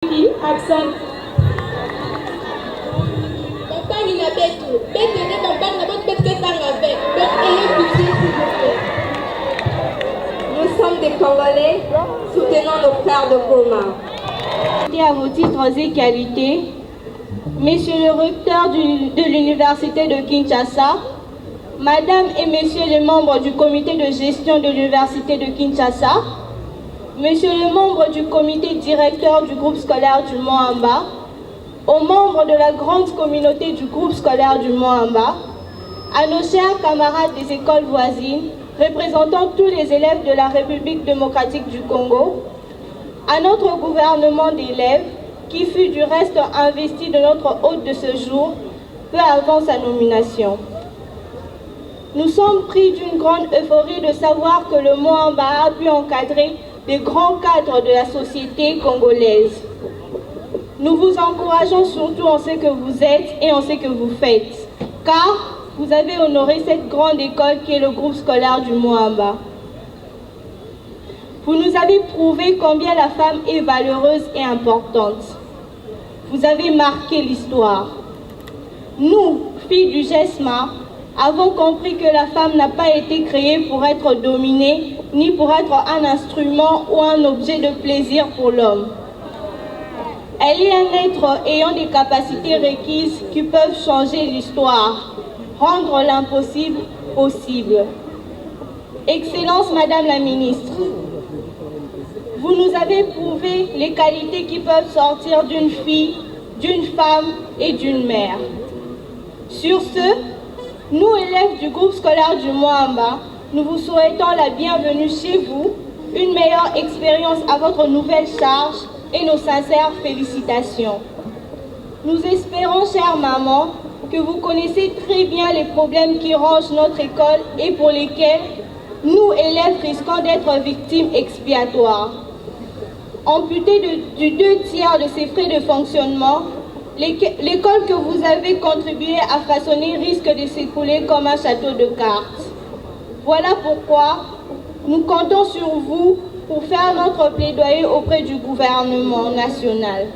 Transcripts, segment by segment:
Absent. Campagne na betu. Betu ne campagne na betu betu tanga avec. Ayez pitié s'il vous plaît. Nous sommes des Congolais soutenant nos frères de Goma. À vos titres et qualités, Monsieur le recteur de l'Université de Kinshasa, Madame et Messieurs les membres du comité de gestion de l'Université de Kinshasa, Monsieur le membre du comité directeur du groupe scolaire du Mont-Amba, aux membres de la grande communauté du groupe scolaire du Mont-Amba, à nos chers camarades des écoles voisines, représentant tous les élèves de la République démocratique du Congo, à notre gouvernement d'élèves, qui fut du reste investi de notre hôte de ce jour, peu avant sa nomination. Nous sommes pris d'une grande euphorie de savoir que le Mont-Amba a pu encadrer des grands cadres de la société congolaise. Nous vous encourageons surtout en ce que vous êtes et en ce que vous faites, car vous avez honoré cette grande école qui est le groupe scolaire du Mont-Amba. Vous nous avez prouvé combien la femme est valeureuse et importante. Vous avez marqué l'histoire. Nous, filles du GESMA, avons compris que la femme n'a pas été créée pour être dominée, ni pour être un instrument ou un objet de plaisir pour l'homme. Elle est un être ayant des capacités requises qui peuvent changer l'histoire, rendre l'impossible possible. Excellence Madame la Ministre, vous nous avez prouvé les qualités qui peuvent sortir d'une fille, d'une femme et d'une mère. Sur ce, nous, élèves du groupe scolaire du Mont-Amba, nous vous souhaitons la bienvenue chez vous, une meilleure expérience à votre nouvelle charge et nos sincères félicitations. Nous espérons, chère maman, que vous connaissez très bien les problèmes qui rongent notre école et pour lesquels nous, élèves, risquons d'être victimes expiatoires. Amputée du 2/3 de ses frais de fonctionnement, l'école que vous avez contribué à façonner risque de s'écrouler comme un château de cartes. Voilà pourquoi nous comptons sur vous pour faire notre plaidoyer auprès du gouvernement national.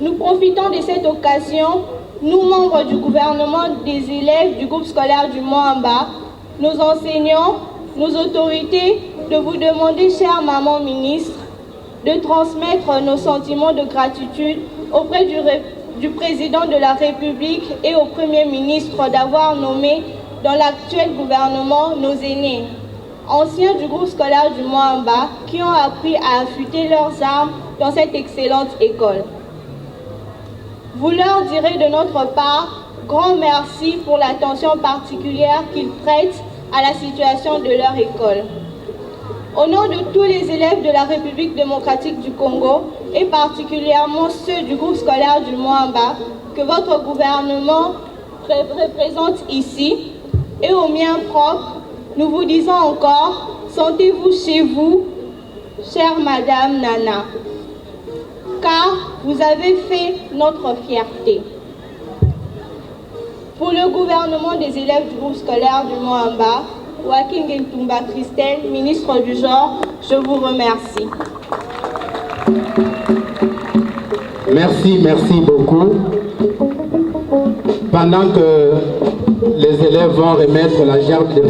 Nous profitons de cette occasion, nous membres du gouvernement, des élèves du groupe scolaire du Mont-Amba, nos enseignants, nos autorités, de vous demander, chère maman ministre, de transmettre nos sentiments de gratitude auprès du président de la République et au Premier ministre d'avoir nommé dans l'actuel gouvernement nos aînés, anciens du groupe scolaire du Mont-Amba, qui ont appris à affûter leurs armes dans cette excellente école. Vous leur direz de notre part grand merci pour l'attention particulière qu'ils prêtent à la situation de leur école. Au nom de tous les élèves de la République démocratique du Congo, et particulièrement ceux du groupe scolaire du Mont-Amba, que votre gouvernement représente ici, et au mien propre, nous vous disons encore, sentez-vous chez vous, chère Madame Nana, car vous avez fait notre fierté. Pour le gouvernement des élèves du groupe scolaire du Mont-Amba, Waking Ntumba Christelle, ministre du genre, je vous remercie. Merci beaucoup. Pendant que les élèves vont remettre la gerbe de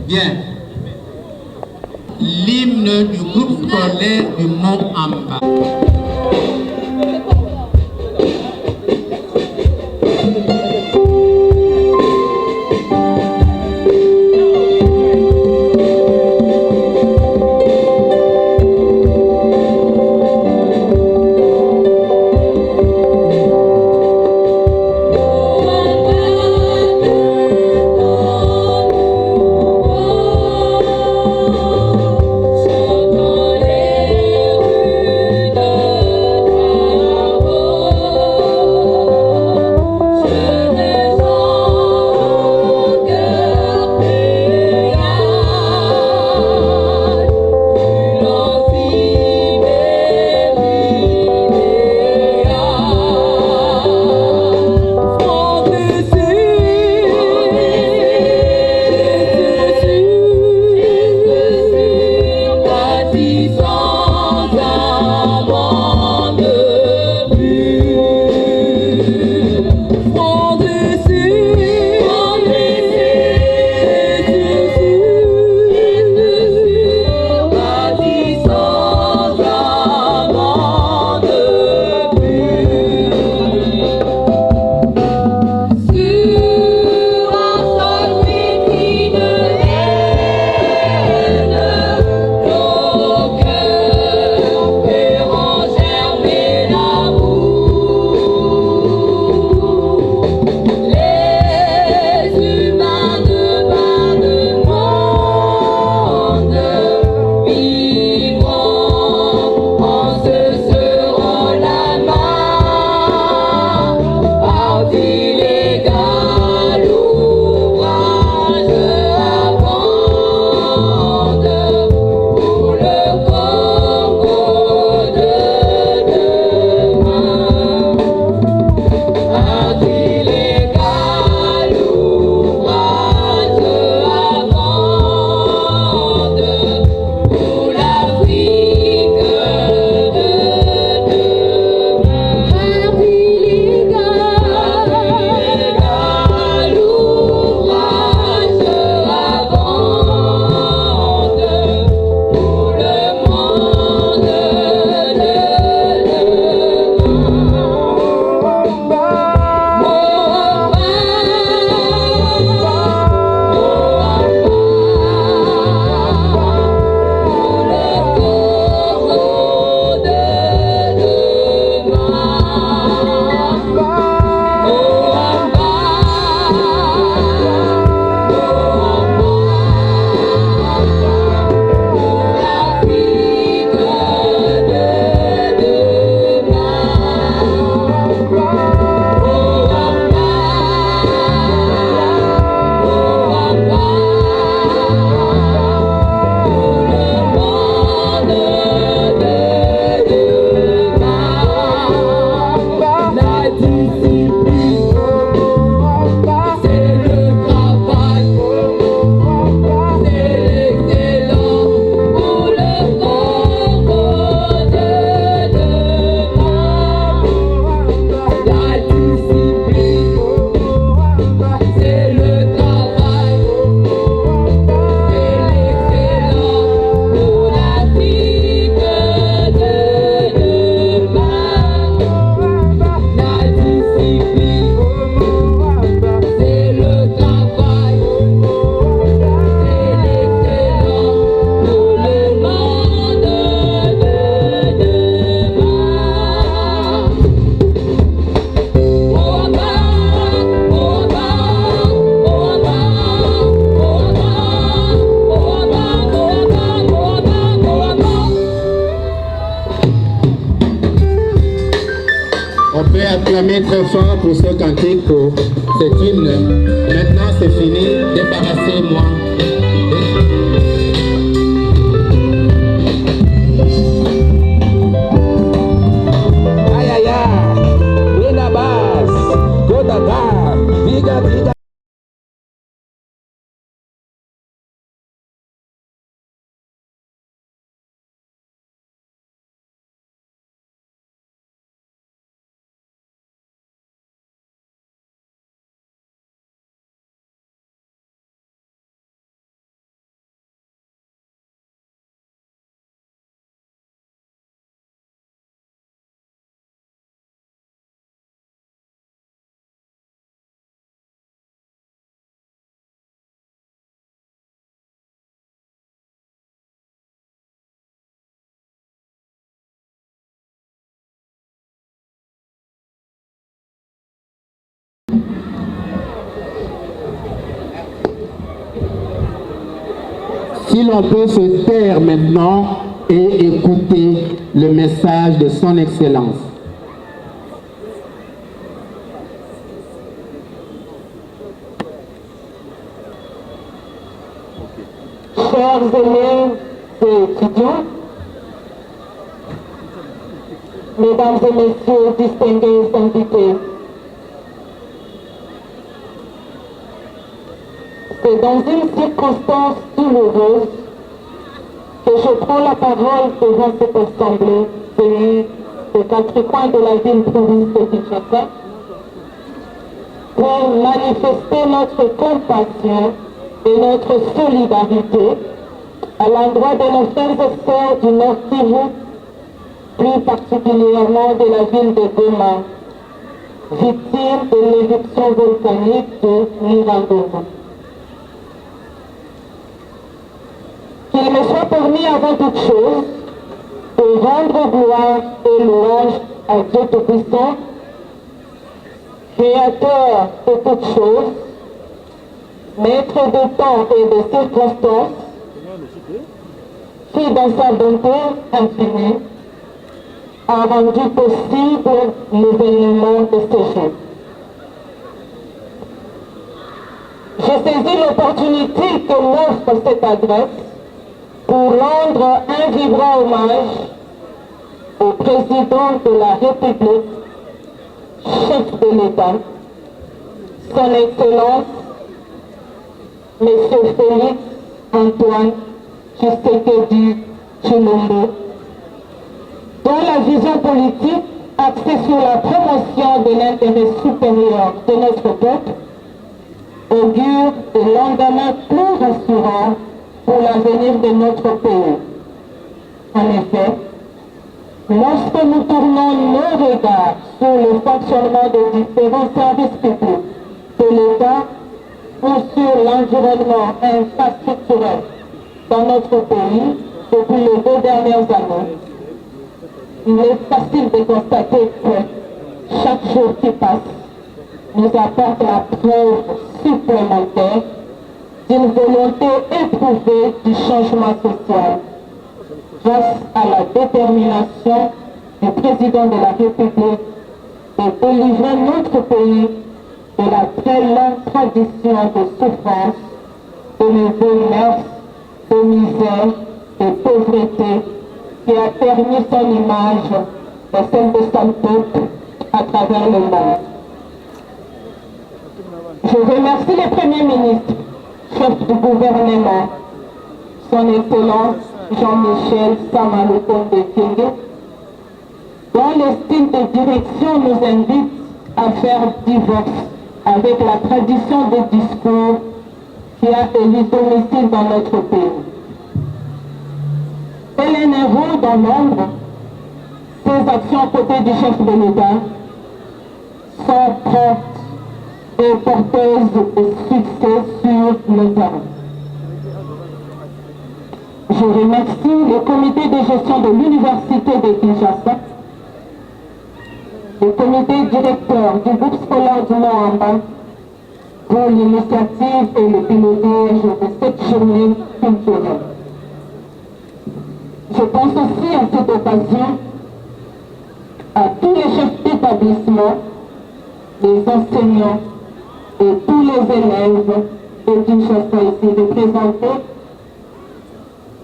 Bien. L'hymne du groupe scolaire du Mont-Amba. Congolais. pouvez acclamer très fort pour ce cantique, pour cet hymne. Maintenant, c'est fini. Débarrassez-moi. Aïe aïe aïe. Winabas. Godaga. Diga diga. Si l'on peut se taire maintenant et écouter le message de son Excellence. Chers élèves et étudiants, mesdames et messieurs distingués invités, c'est dans une circonstance douloureuse que je prends la parole devant cette assemblée venue des quatre coins de la ville-province de Kinshasa pour manifester notre compassion et notre solidarité à l'endroit de nos frères et sœurs du Nord Kivu, plus particulièrement de la ville de Goma, victime de l'éruption volcanique de Nyiragongo. Qu'il me soit permis avant toute chose de rendre gloire et louange à Dieu Tout-Puissant, Créateur de toutes choses, Maître de temps et de circonstances, qui dans sa bonté infinie a rendu possible l'événement de ce jour. J'ai saisi l'opportunité que m'offre cette adresse pour rendre un vibrant hommage au président de la République, chef de l'État, son Excellence, M. Félix Antoine Tshisekedi Tshilombo, dont la vision politique axée sur la promotion de l'intérêt supérieur de notre peuple augure de lendemains plus rassurants pour l'avenir de notre pays. En effet, lorsque nous tournons nos regards sur le fonctionnement des différents services publics de l'État ou sur l'environnement infrastructurel dans notre pays depuis les 2 dernières années, il est facile de constater que chaque jour qui passe nous apporte la preuve supplémentaire d'une volonté éprouvée du changement social grâce à la détermination du président de la République de délivrer notre pays de la très longue tradition de souffrance, de mauvaises mœurs, de misère, de pauvreté qui a permis son image et celle de son peuple à travers le monde. Je remercie le Premier ministre, chef du gouvernement, son Excellence Jean-Michel Samalukonde Kyenge, dont le style de direction nous invite à faire divorce avec la tradition de discours qui a élu domicile dans notre pays. Tel un héros dans l'ombre, ses actions aux côtés du chef de l'État sont propres et porteuses de succès sur le terrain. Je remercie le comité de gestion de l'Université de Kinshasa, le comité directeur du groupe scolaire du Mont-Amba pour l'initiative et le pilotage de cette journée culturelle. Je pense aussi à cette occasion à tous les chefs d'État établissement, les enseignants et tous les élèves de Kinshasa ici représentés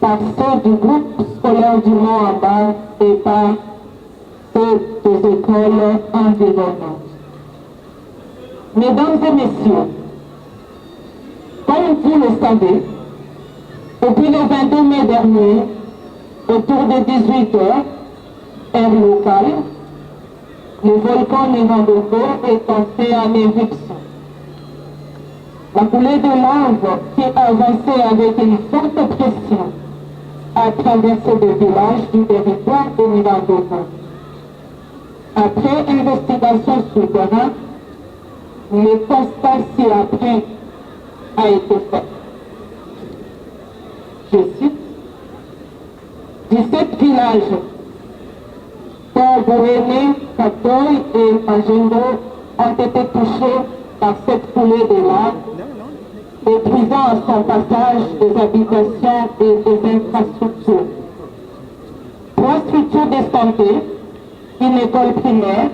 par ceux du groupe scolaire du Mont-Amba et par ceux des écoles environnantes. Mesdames et messieurs, comme vous le savez, depuis le 22 mai dernier, autour de 18 h, heure locale, le volcan Névandovo est entré en éruption. La coulée de lave qui avançait avec une forte pression a traversé le village du territoire de Névandovo. Après investigation souterraine, le constat ci-après a été fait. Je cite, 17 villages, Bourene, Katoy et Agendo, ont été touchés par cette coulée de lave, détruisant à son passage des habitations et des infrastructures. 3 structures de santé, une école primaire,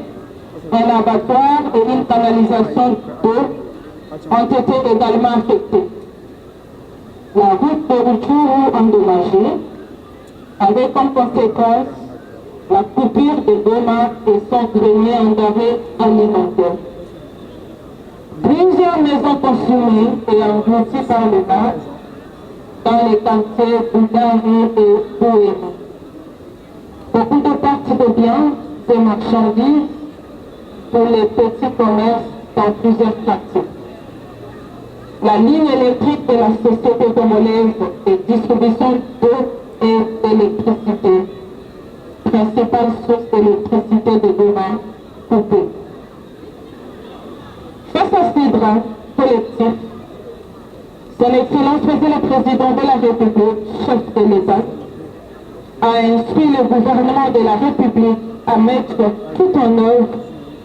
un abattoir et une canalisation d'eau ont été également affectés. La route de retour endommagée, avec comme conséquence la coupure de Goma et son grenier en denrées alimentaires. Plusieurs maisons consumées et englouties par le lac dans les quartiers Boudari et Bouéni. Beaucoup de parties de biens et marchandises pour les petits commerces dans plusieurs quartiers. La ligne électrique de la société congolaise de distribution d'eau et d'électricité, principale source d'électricité de Goma, coupée. Face à ces drames collectifs, Son Excellence Monsieur le Président de la République, chef de l'État, a instruit le gouvernement de la République à mettre tout en œuvre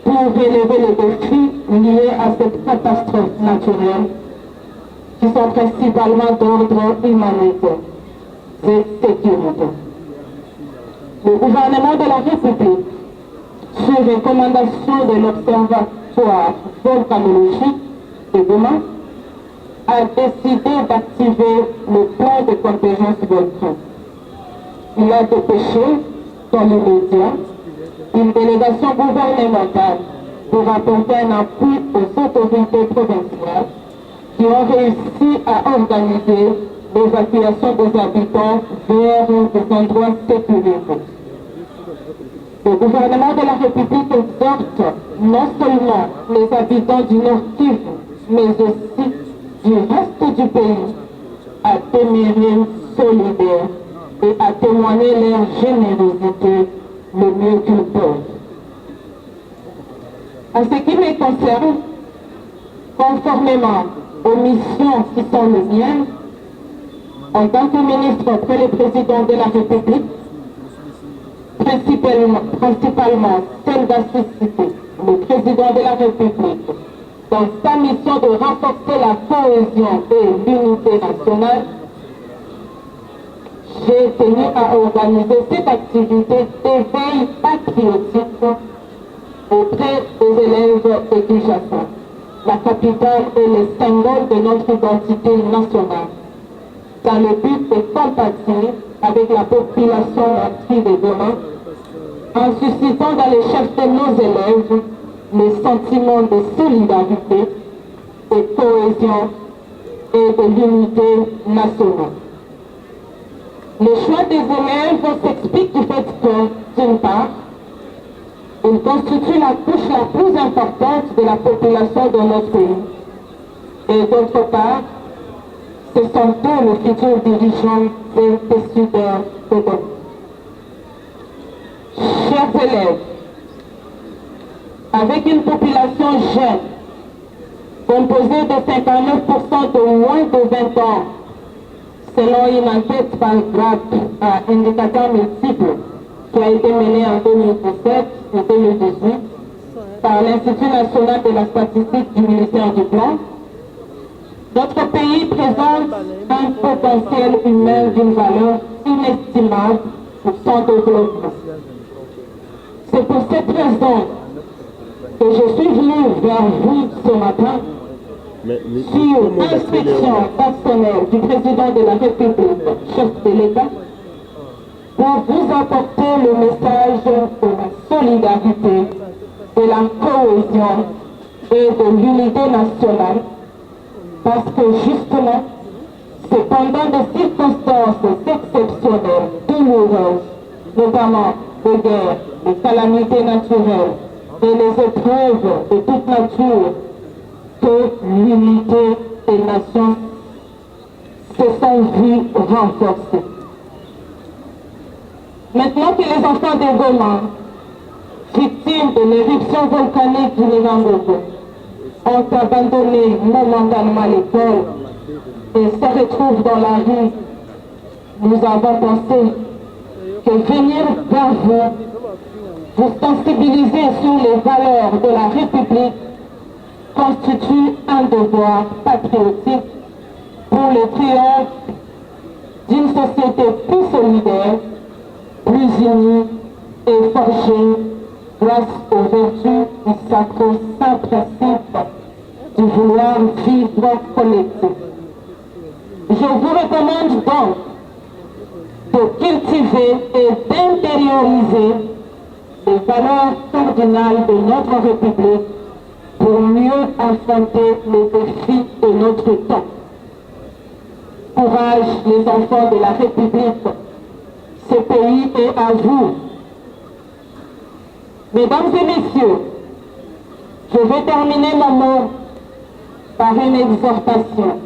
pour relever les défis liés à cette catastrophe naturelle, qui sont principalement d'ordre humanitaire et sécuritaire. Le gouvernement de la République, sur recommandation de l'Observatoire volcanologique de Goma, a décidé d'activer le plan de contingence volcan. Il a dépêché dans l'immédiat une délégation gouvernementale pour apporter un appui aux autorités provinciales qui ont réussi à organiser l'évacuation des habitants vers des endroits sécurisés. Le gouvernement de la République exhorte non seulement les habitants du Nord Kivu, mais aussi du reste du pays à demeurer solidaires et à témoigner leur générosité le mieux qu'ils peuvent. En ce qui me concerne, conformément aux missions qui sont les miennes, en tant que ministre auprès du président de la République, principalement celle d'assister le président de la République dans sa mission de renforcer la cohésion et l'unité nationale, j'ai tenu à organiser cette activité d'éveil patriotique auprès des élèves de Kinshasa, la capitale et le symbole de notre identité nationale, dans le but de compatir avec la population native de Goma, en suscitant dans les chefs de nos élèves le sentiment de solidarité, de cohésion et de l'unité nationale. Le choix des élèves s'explique du fait que, d'une part, ils constituent la couche la plus importante de la population de notre pays, et d'autre part, ce sont eux les futurs dirigeants et décideurs de demain. Chers élèves, avec une population jeune, composée de 59% de moins de 20 ans, selon une enquête par GRAP à indicateurs multiples qui a été menée en 2017 et 2018 par l'Institut national de la statistique du ministère du Plan, notre pays présente un potentiel humain d'une valeur inestimable pour son développement. C'est pour cette raison que je suis venu vers vous ce matin sur instruction personnelle du président de la République, chef de l'État, pour vous apporter le message de la solidarité, de la cohésion et de l'unité nationale, parce que justement, c'est pendant des circonstances exceptionnelles, douloureuses, notamment de guerre, de calamités naturelles et les épreuves de toute nature, que l'unité des nations se sont vues renforcées. Maintenant que les enfants de Goma, victimes de l'éruption volcanique du Nirangogo, ont abandonné momentanément l'école et se retrouvent dans la rue, nous avons pensé que venir vers vous sensibiliser sur les valeurs de la République constitue un devoir patriotique pour le triomphe d'une société plus solidaire, plus unie et forgée grâce aux vertus du sacro-saint principe du vouloir vivre collectif. Je vous recommande donc de cultiver et d'intérioriser les valeurs cardinales de notre République pour mieux affronter les défis de notre temps. Courage les enfants de la République, ce pays est à vous. Mesdames et messieurs, je vais terminer mon mot par une exhortation.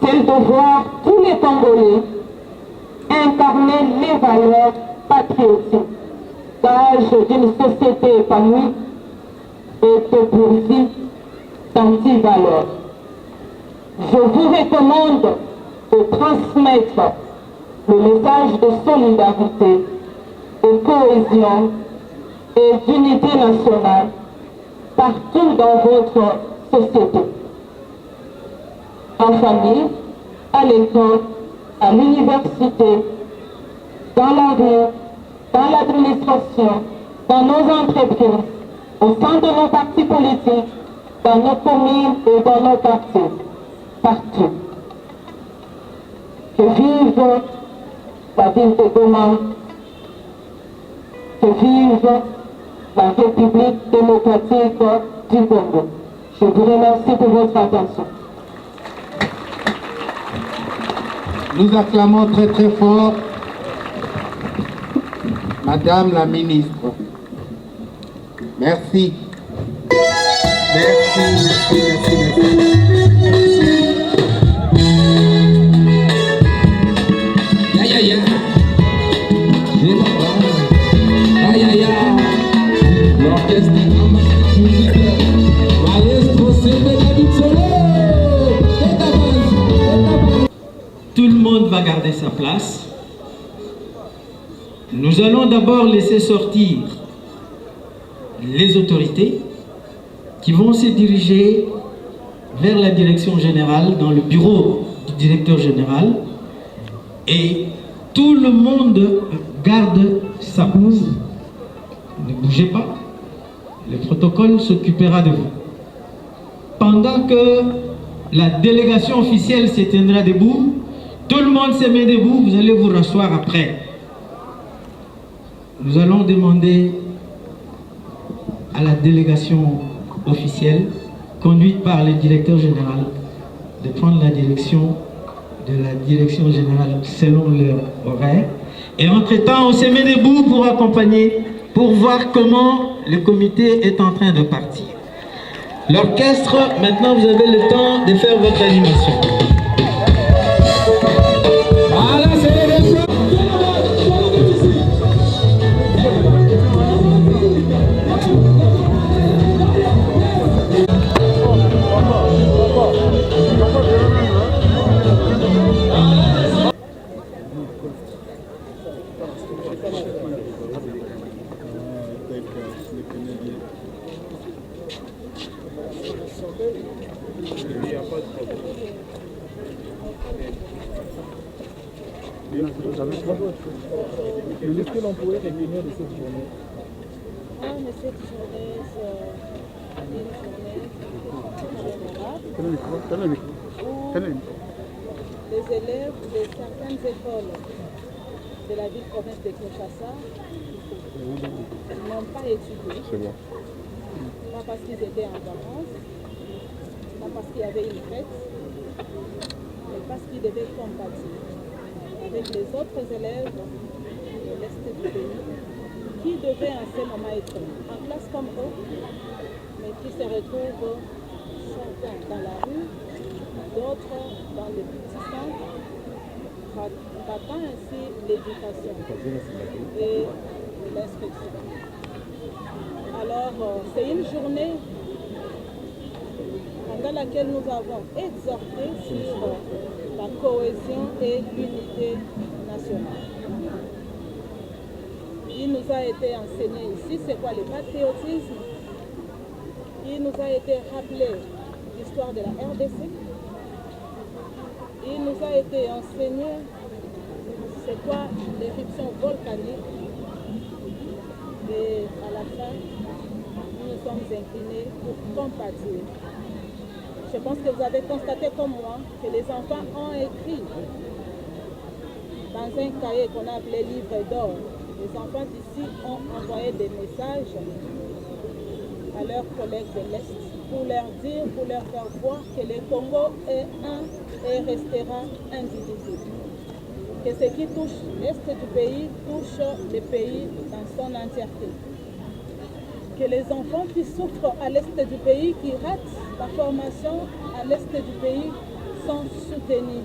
C'est de voir tous les Congolais incarner les valeurs patriotiques, gage d'une société épanouie et pourvue d'anti-valeurs. Je vous recommande de transmettre le message de solidarité, de cohésion et d'unité nationale partout dans votre société. En famille, à l'école, à l'université, dans la rue, dans l'administration, dans nos entreprises, au sein de nos partis politiques, dans nos communes et dans nos quartiers, partout. Que vive la ville de Goma, que vive la République démocratique du Congo. Je vous remercie pour votre attention. Nous acclamons très très fort Madame la ministre. Merci. Merci. L'orchestre maestro Tout le monde va garder sa place. Nous allons d'abord laisser sortir les autorités qui vont se diriger vers la direction générale, dans le bureau du directeur général, et tout le monde garde sa place. Ne bougez pas, le protocole s'occupera de vous. Pendant que la délégation officielle se tiendra debout, tout le monde se met debout, vous allez vous rasseoir après. Nous allons demander à la délégation officielle, conduite par le directeur général, de prendre la direction de la direction générale selon leur horaire. Et entre-temps, on se met debout pour accompagner, pour voir comment le comité est en train de partir. L'orchestre, maintenant vous avez le temps de faire votre animation. Laissez l'employé régulier de cette journée. mais cette journée, c'est une journée mémorable où les élèves de certaines écoles de la ville-province de Kinshasa n'ont pas étudié. Pas parce qu'ils étaient en vacances, pas parce qu'il y avait une fête, mais parce qu'ils devaient compatir avec les autres élèves de l'Est du pays qui devaient en ce moment être en classe comme eux, mais qui se retrouvent certains dans la rue, d'autres dans les petits centres, ratant ainsi l'éducation et l'instruction. Alors, c'est une journée pendant laquelle nous avons exhorté sur la cohésion et l'unité nationale. Il nous a été enseigné ici c'est quoi le patriotisme. Il nous a été rappelé l'histoire de la RDC. Il nous a été enseigné c'est quoi l'éruption volcanique. Et à la fin, nous nous sommes inclinés pour compatir. Je pense que vous avez constaté comme moi que les enfants ont écrit dans un cahier qu'on a appelé livre d'or. Les enfants d'ici ont envoyé des messages à leurs collègues de l'Est pour leur dire, pour leur faire voir que le Congo est un et restera indivisible. Que ce qui touche l'Est du pays touche le pays dans son entièreté. Que les enfants qui souffrent à l'Est du pays, qui ratent la formation à l'Est du pays, sont soutenus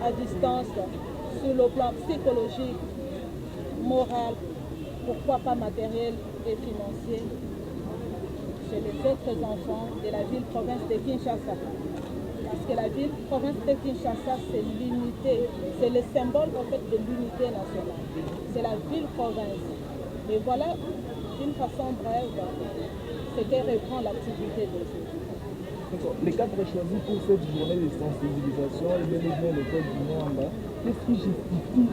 à distance sur le plan psychologique, moral, pourquoi pas matériel et financier, chez les autres enfants de la ville-province de Kinshasa. Parce que la ville-province de Kinshasa, c'est l'unité, c'est le symbole en fait de l'unité nationale. C'est la ville-province. Et voilà, d'une façon brève, ce que reprend l'activité d'aujourd'hui. Les cadres choisis pour cette journée de sensibilisation, il y a l'école du Mwamba. Qu'est-ce qui justifie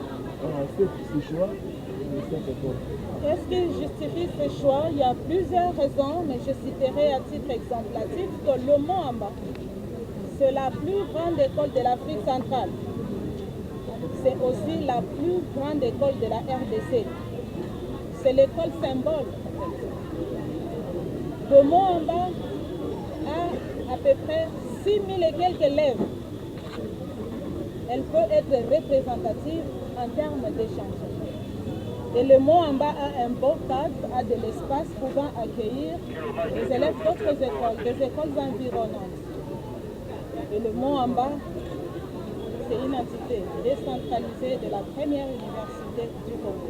ce choix de cette école? Qu'est-ce qui justifie ce choix? Il y a plusieurs raisons, mais je citerai à titre exemplatif que le Mwamba, c'est la plus grande école de l'Afrique centrale. C'est aussi la plus grande école de la RDC. C'est l'école symbole. Le Mwamba a à peu près 6 000 et quelques élèves. Elle peut être représentative en termes d'échange. Et le Mwamba a un beau cadre, a de l'espace pouvant accueillir les élèves d'autres écoles, des écoles environnantes. Et le Mwamba, c'est une entité décentralisée de la première université du Congo.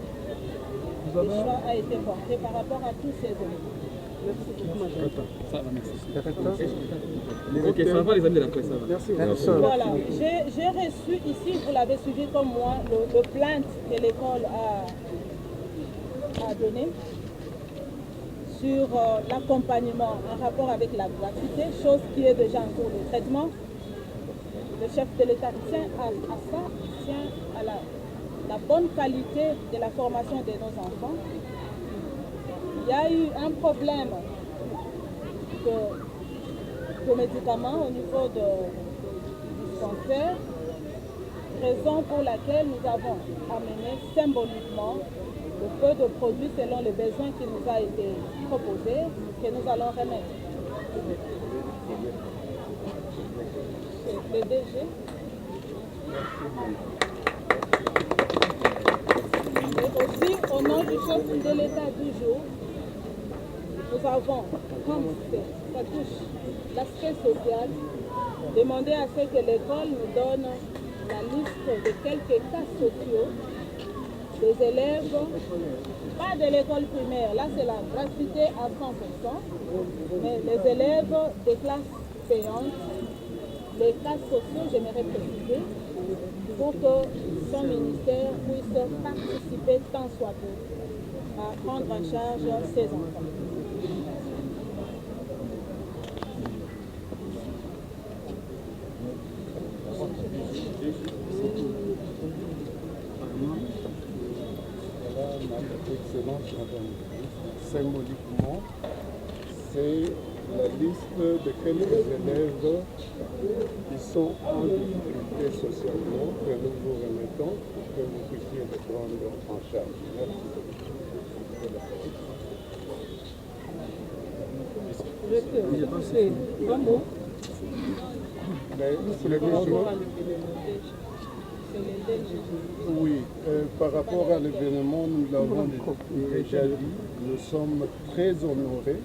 Le choix a été porté par rapport à tous ces élèves. Voilà, j'ai reçu ici, vous l'avez suivi comme moi, le plainte que l'école a donné sur l'accompagnement en rapport avec la gratuité, chose qui est déjà en cours de traitement. Le chef de l'État tient à ça, tient à la bonne qualité de la formation de nos enfants. Il y a eu un problème de médicaments au niveau du dispensaire, raison pour laquelle nous avons amené symboliquement le peu de produits selon les besoins qui nous a été proposé, que nous allons remettre. Le DG. Et aussi, au nom du chef de l'État du jour, nous avons, comme ça touche l'aspect social, demandé à ce que l'école nous donne la liste de quelques cas sociaux des élèves, pas de l'école primaire, là c'est la gratuité à 100%, mais les élèves des classes payantes, les cas sociaux, j'aimerais préciser, pour que son ministère puisse participer tant soit peu à prendre en charge ses enfants. Madame Excellence, Madame, symboliquement, c'est la liste de quelques élèves qui sont en difficulté socialement que nous vous remettons pour que vous puissiez les prendre en charge. Merci. Oui, par rapport à l'événement, nous l'avons déjà dit, nous sommes très honorés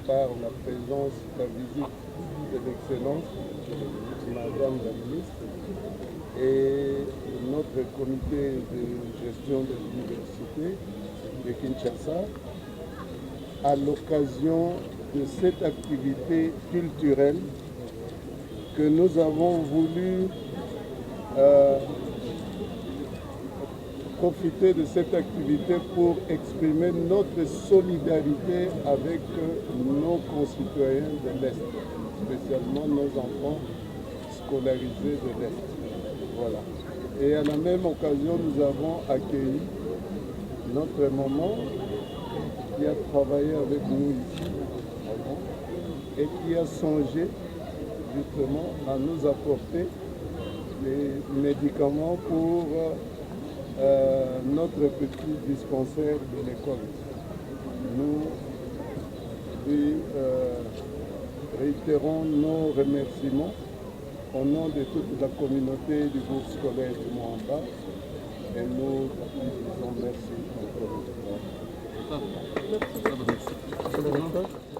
par la présence, la visite de l'excellence, Madame la ministre, et notre comité de gestion de l'université de Kinshasa, à l'occasion de cette activité culturelle que nous avons voulu profiter de cette activité pour exprimer notre solidarité avec nos concitoyens de l'Est, spécialement nos enfants scolarisés de l'Est. Voilà. Et à la même occasion, nous avons accueilli notre maman qui a travaillé avec nous ici avant et qui a songé justement à nous apporter des médicaments pour notre petit dispensaire de l'école. Nous lui réitérons nos remerciements au nom de toute la communauté du groupe scolaire du Moamba et nous disons merci encore une fois.